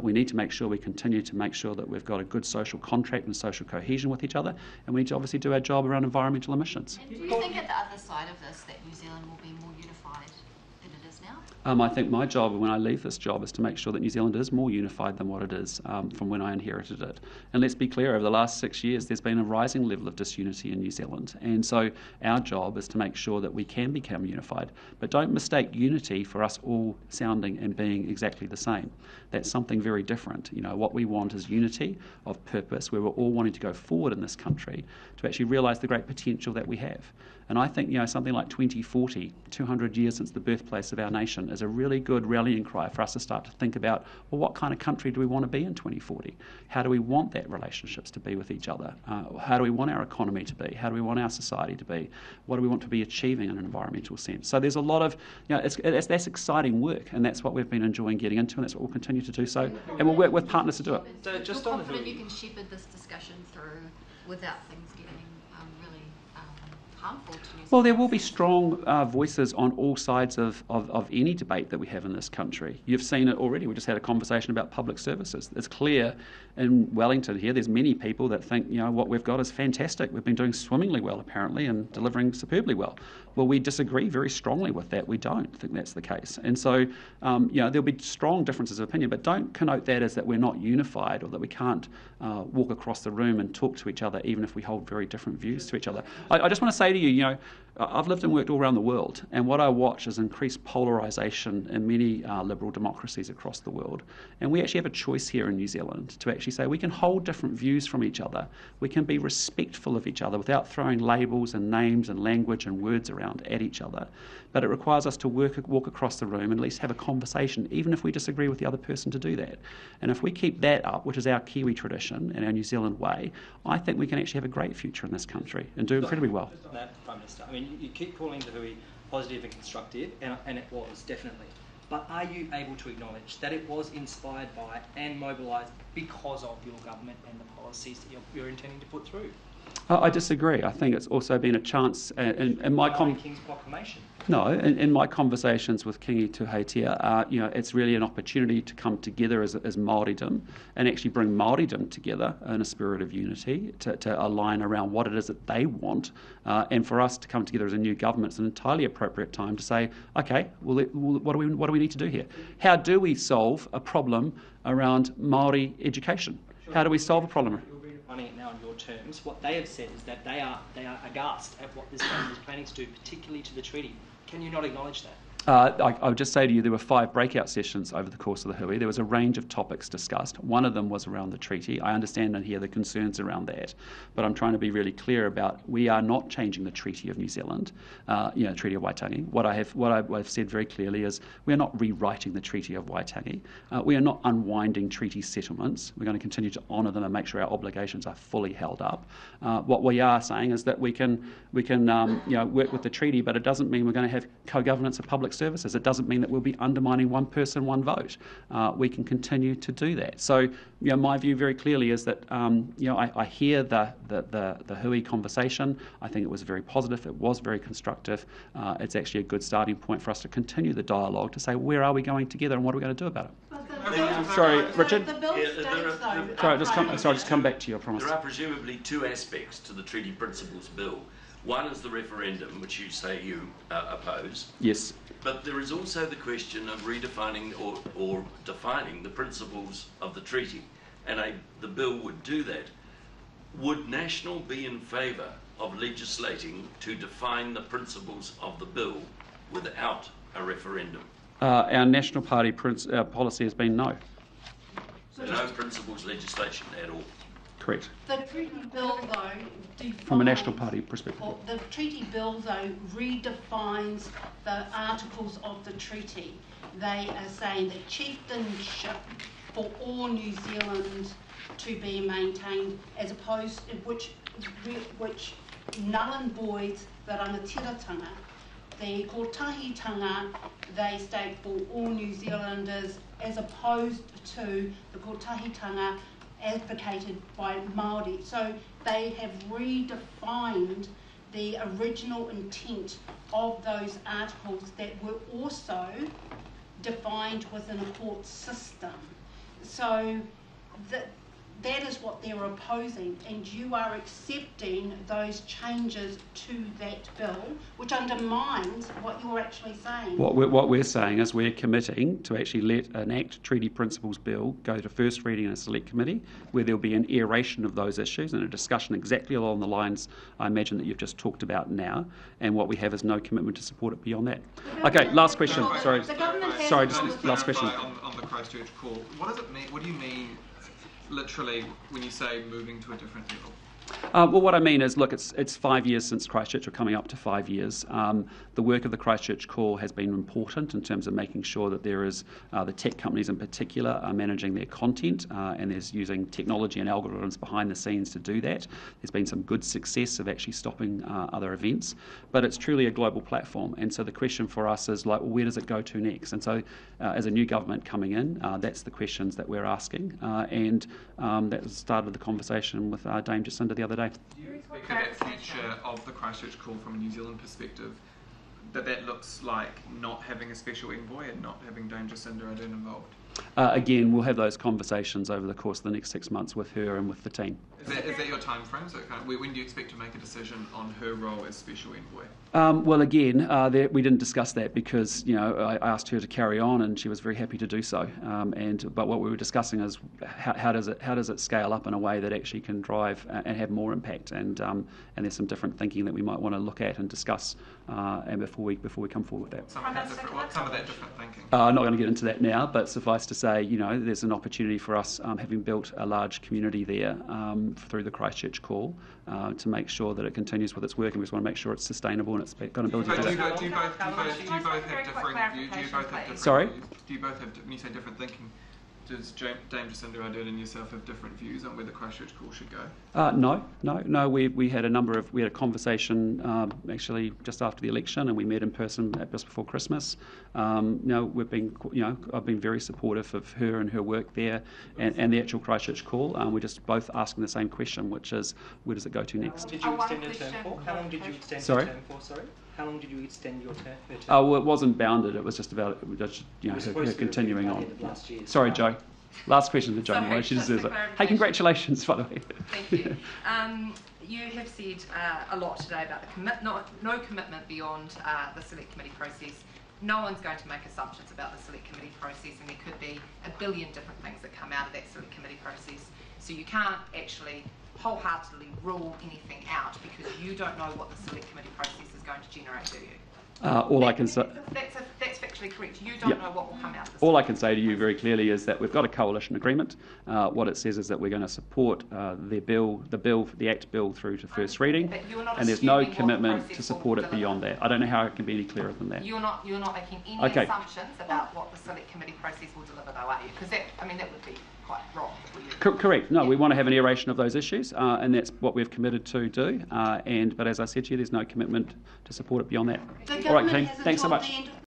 We need to make sure we continue to make sure that we've got a good social contract and social cohesion with each other. And we need to obviously do our job around environmental emissions. And do you think at the other side of this that New Zealand will be more unified than it is now? I think my job when I leave this job is to make sure that New Zealand is more unified than what it is from when I inherited it. And let's be clear, over the last 6 years there's been a rising level of disunity in New Zealand, and so our job is to make sure that we can become unified. But don't mistake unity for us all sounding and being exactly the same. That's something very different. What we want is unity of purpose, where we're all wanting to go forward in this country to actually realise the great potential that we have. And I think something like 2040, 200 years since the birthplace of our nation is a really good rallying cry for us to start to think about, well, what kind of country do we want to be in 2040? How do we want that relationships to be with each other? How do we want our economy to be? How do we want our society to be? What do we want to be achieving in an environmental sense? So there's a lot of, that's exciting work, and that's what we've been enjoying getting into, and that's what we'll continue to do so, and we'll work with partners to do it. So just on confident you can shepherd this discussion through without things getting really harmful to New Zealand? Well, there will be strong voices on all sides of any debate that we have in this country. You've seen it already. We just had a conversation about public services. It's clear in Wellington here, there's many people that think, what we've got is fantastic. We've been doing swimmingly well, apparently, and delivering superbly well. Well, we disagree very strongly with that. We don't think that's the case. And so, there'll be strong differences of opinion, but don't connote that as that we're not unified or that we can't walk across the room and talk to each other, even if we hold very different views to each other. I just want to say to you, I've lived and worked all around the world, and what I watch is increased polarisation in many liberal democracies across the world. And we actually have a choice here in New Zealand to actually say we can hold different views from each other. We can be respectful of each other without throwing labels and names and language and words around at each other. But it requires us to walk across the room and at least have a conversation, even if we disagree with the other person, to do that. And if we keep that up, which is our Kiwi tradition and our New Zealand way, I think we can actually have a great future in this country and do incredibly well. Just on that, Prime Minister, I mean, you keep calling the Hui positive and constructive, and it was, definitely. But are you able to acknowledge that it was inspired by and mobilised because of your government and the policies that you're intending to put through? I disagree. I think it's also been a chance in my King's proclamation. No, in my conversations with Kingi Tuheitia, it's really an opportunity to come together as Māoridom and actually bring Māoridom together in a spirit of unity to align around what it is that they want, and for us to come together as a new government. It's an entirely appropriate time to say, okay, well, what do we need to do here? How do we solve a problem around Māori education? How do we solve a problem? Running it now on your terms, what they have said is that they are aghast at what this government is planning to do, particularly to the treaty. Can you not acknowledge that? I would just say to you, there were 5 breakout sessions over the course of the Hui. There was a range of topics discussed. One of them was around the treaty. I understand and hear the concerns around that, but I'm trying to be really clear about we are not changing the Treaty of New Zealand, Treaty of Waitangi. What I've said very clearly is we are not rewriting the Treaty of Waitangi. We are not unwinding treaty settlements. We're going to continue to honour them and make sure our obligations are fully held up. What we are saying is that we can work with the treaty, but it doesn't mean we're going to have co-governance of public services. It doesn't mean that we'll be undermining one person, one vote. We can continue to do that. So, my view very clearly is that, I hear the Hui conversation. I think it was very positive. It was very constructive. It's actually a good starting point for us to continue the dialogue to say, where are we going together and what are we going to do about it? Sorry, Richard. Just come back to you, I promise. There are presumably 2 aspects to the Treaty Principles Bill. One is the referendum, which you say you oppose. Yes. But there is also the question of redefining or defining the principles of the treaty, and the bill would do that. Would National be in favour of legislating to define the principles of the bill without a referendum? Our National Party policy has been no. So no principles legislation at all? Correct. The treaty bill, though, from a National Party perspective. The treaty bill, though, redefines the articles of the treaty. They are saying that chieftainship for all New Zealand to be maintained, as opposed to which null and voids the rangatiratanga. The kotahitanga, they state for all New Zealanders, as opposed to the kotahitanga advocated by Māori. So they have redefined the original intent of those articles that were also defined within a court system. So that is what they're opposing, and you are accepting those changes to that bill, which undermines what you're actually saying. What we're saying is we're committing to actually let an Act Treaty Principles Bill go to first reading in a select committee, where there'll be an aeration of those issues and a discussion exactly along the lines I imagine that you've just talked about now, and what we have is no commitment to support it beyond that. Okay, last question. Sorry, just last question. On the Christchurch call, what does it mean? What do you mean literally when you say moving to a different level? Well, what I mean is, look, it's 5 years since Christchurch, or coming up to 5 years. The work of the Christchurch call has been important in terms of making sure that there is, the tech companies in particular are managing their content, and there's using technology and algorithms behind the scenes to do that. There's been some good success of actually stopping other events, but it's truly a global platform. And so the question for us is, like, well, where does it go to next? And so as a new government coming in, that's the questions that we're asking. And that started the conversation with Dame Jacinda the other day. Do you expect that future of the Christchurch call from a New Zealand perspective, that looks like not having a special envoy and not having Dame Jacinda Ardern involved? Again, we'll have those conversations over the course of the next 6 months with her and with the team. Is that your time frame? So when do you expect to make a decision on her role as special envoy? Well, again, we didn't discuss that because I asked her to carry on, and she was very happy to do so. But what we were discussing is how does it scale up in a way that actually can drive and have more impact. And there's some different thinking that we might want to look at and discuss, and before we come forward with that. Some of that different thinking. I'm not going to get into that now, but suffice to say, there's an opportunity for us, having built a large community there through the Christchurch call, to make sure that it continues with its work, and we just want to make sure it's sustainable and it's got an ability to do that. Do you both have differing views? Sorry? Do you both have, when you say different thinking, does Dame Jacinda Ardern and yourself have different views on where the Christchurch call should go? No. We had a conversation actually just after the election, and we met in person just before Christmas. I've been very supportive of her and her work there, and the actual Christchurch call. We're just both asking the same question, which is, where does it go to next? Did you extend your term for? How long did you extend your term for? Sorry. How long did you extend your term? Well, it wasn't bounded. It was just about her continuing on. Sorry, Joe. Last question to Joe. Sorry, she deserves it. Hey, congratulations, by the way. Thank you. You have said a lot today about the no commitment beyond the select committee process. No one's going to make assumptions about the select committee process, and there could be a billion different things that come out of that select committee process. So you can't actually wholeheartedly rule anything out because you don't know what the select committee process is going to generate, do you? All I can say. That's factually correct. You don't know what will come out. All I can say to you very clearly is that we've got a coalition agreement. What it says is that we're going to support the Act bill through to first reading, and there's no commitment to support it beyond that. I don't know how it can be any clearer than that. You're not making any assumptions about what the select committee process will deliver, though, are you? Because that would be quite wrong. Correct. No, we want to have an iteration of those issues, and that's what we've committed to do. But as I said to you, there's no commitment to support it beyond that. All right, team. Thanks so much.